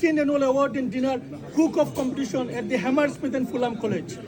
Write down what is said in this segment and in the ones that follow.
16th Annual Award and Dinner Cook-Off Competition at the Hammersmith and Fulham College.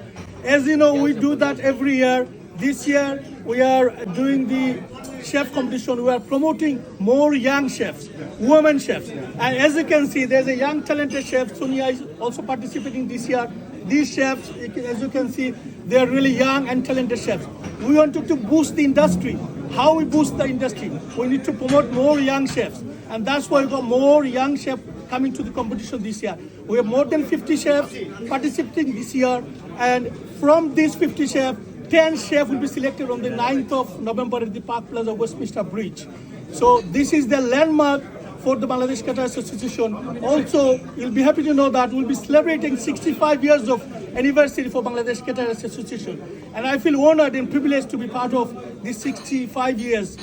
As you know, we do that every year. This year, we are doing the chef competition. We are promoting more young chefs, women chefs. And as you can see, there's a young talented chef. Sonia is also participating this year. These chefs, as you can see, they are really young and talented chefs. We wanted to boost the industry. How we boost the industry? We need to promote more young chefs. And that's why we got more young chefs coming to the competition this year. We have more than 50 chefs participating this year. And from these 50 chefs, 10 chefs will be selected on the 9th of November at the Park Plaza Westminster Bridge. So this is the landmark for the Bangladesh Caterers Association. Also, you'll be happy to know that we'll be celebrating 65 years of anniversary for Bangladesh Caterers Association. And I feel honored and privileged to be part of these 65 years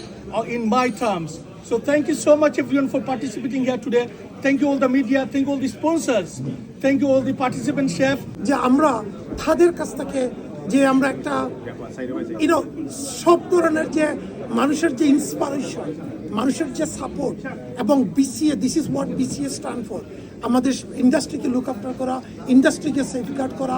in my terms. So thank you so much everyone for participating here today. Thank you all the media, thank you all the sponsors, thank you all the participant chef. যে আমরা তাদের কাছ থেকে যে আমরা একটা সব ধরনের যে মানুষের যে ইন্সপিরেশন, মানুষের যে সাপোর্ট এবং BCA, this is what BCA stand for, আমাদের ইন্ডাস্ট্রিকে লুক আফটার করা, ইন্ডাস্ট্রিকে সেফগার্ড করা।